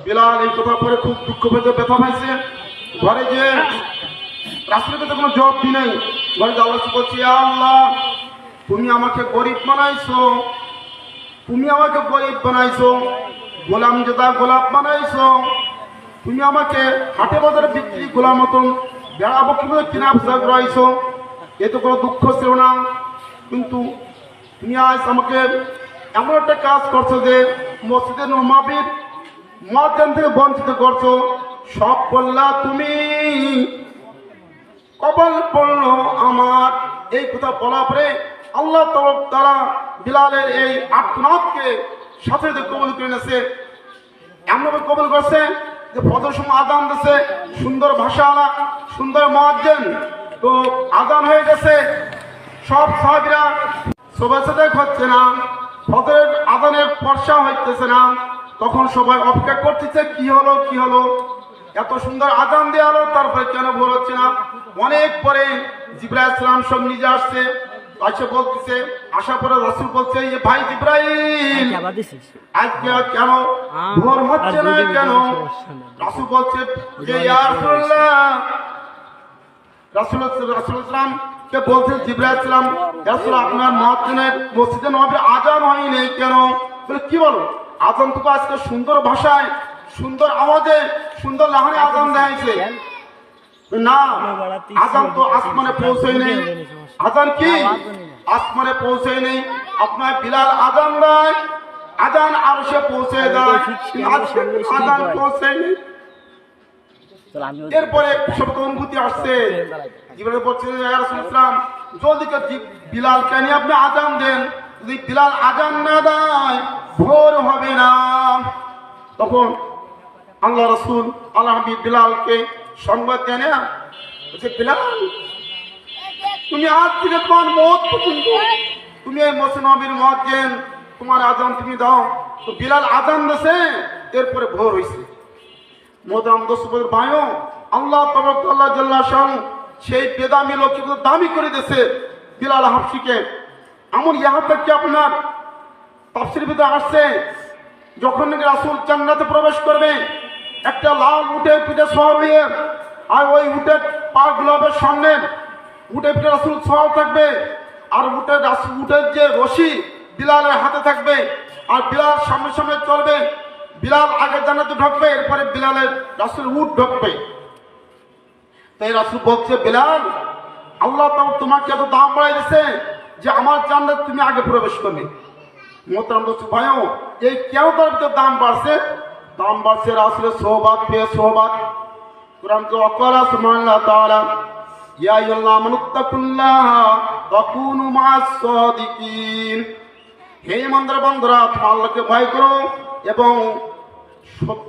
বিলাল এই কথা পরে খুব দুঃখ পেতে ব্যথা পাইছে। ঘরে যে রাসূলের তো কোনো জবাব দি নাই। ঘরে আল্লাহ বলছি, আল্লাহ তুমি আমাকে গরিব বানাইছো, তুমি আমাকে গরিব বানাইছো, গোলাম যেটা গোলাপ বানাইছো, তুমি আমাকে হাটে বাজারে বিক্রি গোলাম মতন বেড়াবো কিভাবে কিনা রয়েছো, এ তো কোনো দুঃখ ছিল না। কিন্তু তুমি আজ আমাকে এমন একটা কাজ করছো যে মসজিদের নববীর মুয়াজ্জিন থেকে বঞ্চিত করছো। সব বললা তুমি, কবল পড়লো আমার। এই কথা বলার পরে আল্লাহ তাআলা বিলালের এই আত্মনাথকে সাথে সাথে কবুল করে নিয়েছে। এমনভাবে কবুল করছে যে ফজর সময় আযান দিছে, সুন্দর ভাষাওয়ালা, সুন্দর মুয়াজ্জিন, তো আযান হয়ে গেছে। সব সাহাবীরা সবাই সাথে হচ্ছে না, ফজরের আযানের পর্ষা হইতেছে না। তখন সবাই অপেক্ষা করতেছে কি হলো কি হলো, এত সুন্দর আযান দেওয়া হলো তারপরে কেন ভোর হচ্ছে না। অনেক পরে জিবরাইল আলাইহিস সালাম সব নিজে আসছে, আইসা বলতেছে, আসার পরে রাসূল বলছে, এই ভাই জিবরাইল আজকে কেন ভোর হচ্ছে না কেন? রাসূল বলছে যে ইয়া রাসূলুল্লাহ, রাসূলুল্লাহ কে বলছে জিবরাইল আলাইহিস সালাম, রাসূল আপনার মুয়াজ্জিনের মসজিদে নববীর আযান হয়নি কেন? বলে কি বলো, আযান তো আজকে সুন্দর ভাষায়, সুন্দর আওয়াজে, সুন্দর লাহানে আযান দেয়ছে না, আযান তো আসমানে পৌঁছায় নেই। আযান কি আসমানে পৌঁছায় নেই? আপনার বিলাল আযান দেয়, আযান আরশে পৌঁছে দেয়, আযান পৌঁছায় নেই। এরপরে সব অনুভূতি আসছে, জীবনে বলছে ইয়া রাসূলুল্লাহ জলদি করে বিলালকে নিয়ে আপনি আযান দেন, যদি বিলাল আযান না দেয় ভোর হবে না। তখন আল্লাহ রাসূল আল্লাহ হাবিব বিলালকে সংবাদ দেন, বলছে বিলাল তুমি আজ থেকে তোমার মওত পর্যন্ত তুমি এই মসজিদ নববীর মুয়াজ্জিন, তোমার আযান তুমি দাও। তো বিলাল আযান দিয়েছে, এরপরে ভোর হইছে। মোহতারাম দোস্ত ভাইও, আল্লাহ তাবারাকাল্লাহ জাল্লা শানহু সেই বেদামি লোককে দামি করে দিয়েছে বিলাল হাবশিকে। এমন ইহাতে কি আপনার তাফসীর ভিতরে আসছে, যখন নাকি রাসূল জান্নাতে প্রবেশ করবে, একটা লাল উটের পিঠে সওয়ার হয়ে, আর ওই উটের পা গোলাপের সামনে উটের পিঠে রাসূল সওয়ার থাকবে, আর উটের যে রশি বিলালের হাতে থাকবে, আর বিলাল সামনে সামনে চলবে। বিলাল আগে জান্নাতে ঢুকবে, এরপরে বিলালের রাসূল উট ঢুকবে। তাই রাসূল বলছে, বিলাল আল্লাহ তাআলা তোমাকে এত দাম বাড়াই দিয়েছে যে আমার জান্নাত তুমি আগে প্রবেশ করবে। মোহতারাম দোস্ত ভাইও, এই কেন তার ভিতরে দাম বাড়ছে? দাম বাড়ছে রাসূলের সোহবত পেয়ে। সোহবত কোরআনকে ওয়াকালা সুবহানাল্লাহ তাআলা ইয়া আইয়ুহাল্লাযীনা আমানুত্তাকুল্লাহ ওয়া কুনু মা'আস সাদিকিন। হে ইমানদার বান্দারা, তোমরা আল্লাহকে ভয় করো এবং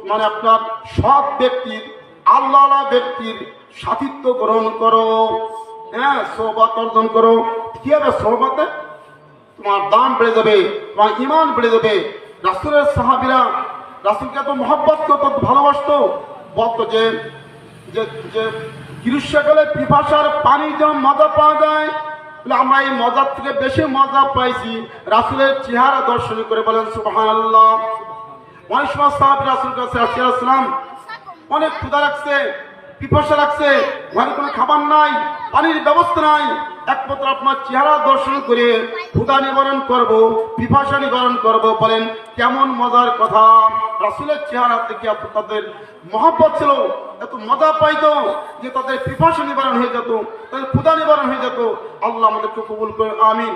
মানে আপনার সৎ ব্যক্তির, আল্লাহওয়ালা ব্যক্তির সাথিত্ব গ্রহণ করো। হ্যাঁ, সোহবত অর্জন করো। কি হবে সোহবতে? তোমার দাম বেড়ে যাবে, তোমার ঈমান বেড়ে যাবে। রাসূলের সাহাবীরা রাসূলকে এত মহব্বত করত, ভালোবাসতো, বলতো যে গ্রীষ্মকালে পিপাসার পানি যেমন মজা পাওয়া যায়, আমরা এই মজার থেকে বেশি মজা পাইছি রাসূলের চেহারা দর্শন করে। বলেন সুবহানাল্লাহ। অনেক সময় সাহাবী রাসূলের কাছে আসছিলাম, অনেক ক্ষুধা লাগছে, পিপাসা লাগছে, ঘরে কোনো খাবার নাই, পানির ব্যবস্থা নাই, একমাত্র আপনার চেহারা দর্শন করে ক্ষুধা নিবারণ করব, পিপাসা নিবারণ করব। বলেন কেমন মজার কথা! রাসূলের চেহারা থেকে এত তাদের মহব্বত ছিল, এত মজা পাইতো যে তাদের পিপাসা নিবারণ হয়ে যেত, তাদের ক্ষুধা নিবারণ হয়ে যেত। আল্লাহ আমাদেরকে কবুল করে, আমিন।